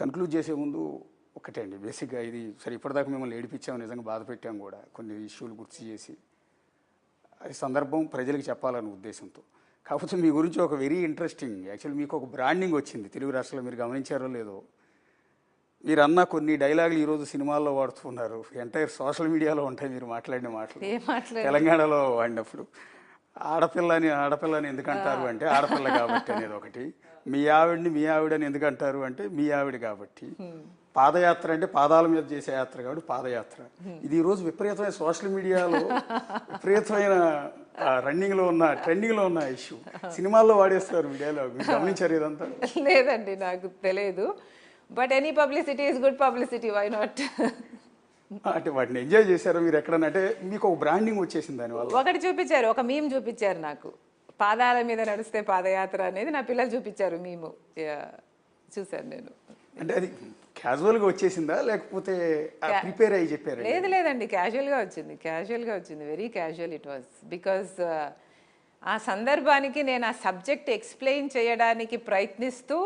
Conclude చేసే ముందు ఒకటే అండి, బేసిక్గా ఇది సరే ఇప్పటిదాకా మిమ్మల్ని ఏడిపించాము, నిజంగా బాధ పెట్టాము కూడా కొన్ని ఇష్యూలు గుర్తు చేసి, అది సందర్భం ప్రజలకు చెప్పాలనే ఉద్దేశంతో. కాకపోతే మీ గురించి ఒక వెరీ ఇంట్రెస్టింగ్, యాక్చువల్లీ మీకు ఒక బ్రాండింగ్ వచ్చింది తెలుగు రాష్ట్రాల్లో, మీరు గమనించారో లేదో. మీరు అన్న కొన్ని డైలాగులు ఈరోజు సినిమాల్లో వాడుతున్నారు, ఎంటైర్ సోషల్ మీడియాలో ఉంటాయి మీరు మాట్లాడిన మాటలు. తెలంగాణలో వాడినప్పుడు ఆడపిల్లని ఎందుకంటారు అంటే ఆడపిల్ల కాబట్టి అనేది ఒకటి, మీ ఆవిడని ఎందుకంటారు అంటే మీ ఆవిడ కాబట్టి, పాదయాత్ర అంటే పాదాల మీద చేసే యాత్ర కాబట్టి పాదయాత్ర. ఇది ఈరోజు విపరీతమైన సోషల్ మీడియాలో విపరీతమైన ట్రెండింగ్లో ఉన్న ఇష్యూ. సినిమాల్లో వాడేస్తారు మీడియాలో, మీరు గమనించారు ఇదంతా? లేదండి, నాకు తెలియదు. But any publicity is good publicity, why not? అంటే వాటిని ఎంజాయ్ చేశారు మీరు ఎక్కడన్నా? అంటే మీకు ఒక బ్రాండింగ్ వచ్చేసింది దానివల్ల. ఒకటి చూపించారు, ఒక మీమ్ చూపించారు నాకు, పాదాల మీద నడిస్తే పాదయాత్ర అనేది నా పిల్లలు చూపించారు మీము, చూశాను నేను. అంటే అది క్యాజువల్గా వచ్చేసిందా లేకపోతే ప్రిపేర్ అయ్యి చెప్పారు? లేదండి, క్యాజువల్గా వచ్చింది, very casual it was. Because ఆ సందర్భానికి నేను ఆ సబ్జెక్ట్ ఎక్స్ప్లెయిన్ చేయడానికి ప్రయత్నిస్తూ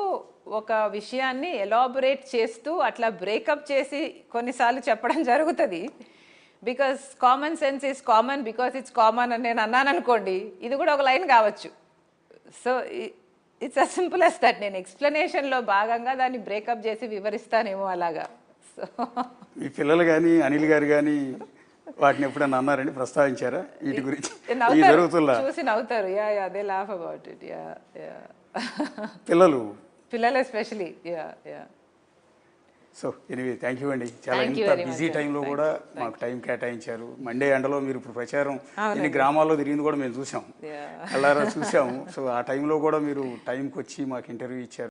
ఒక విషయాన్ని ఎలాబొరేట్ చేస్తూ అట్లా బ్రేకప్ చేసి కొన్నిసార్లు చెప్పడం జరుగుతుంది. Because common sense is common because it's common అని నేను అన్నాను అనుకోండి, ఇది కూడా ఒక లైన్ కావచ్చు. So it's as simple as that. నేను ఎక్స్ప్లెనేషన్లో భాగంగా దాన్ని బ్రేకప్ చేసి వివరిస్తానేమో అలాగా. సో మీ పిల్లలు కానీ అనిల్ గారు కానీ వాటిని ఎప్పుడన్నా అన్నారండి, ప్రస్తావించారా వీటి గురించి? చూసి నవ్వుతారు, అదే లాఫ్ అబౌట్ ఇట్. పిల్లలు especially. So anyway thank you అండి, చాలా ఇంత బిజీ టైంలో కూడా మాకు టైం కేటాయించారు. మండే ఎండలో మీరు ఇప్పుడు ప్రచారం ఎన్ని గ్రామాల్లో తిరిగింది కూడా మేము చూసాం, అల్లారా చూసాము. సో ఆ టైంలో కూడా మీరు టైంకి వచ్చి మాకు ఇంటర్వ్యూ ఇచ్చారు.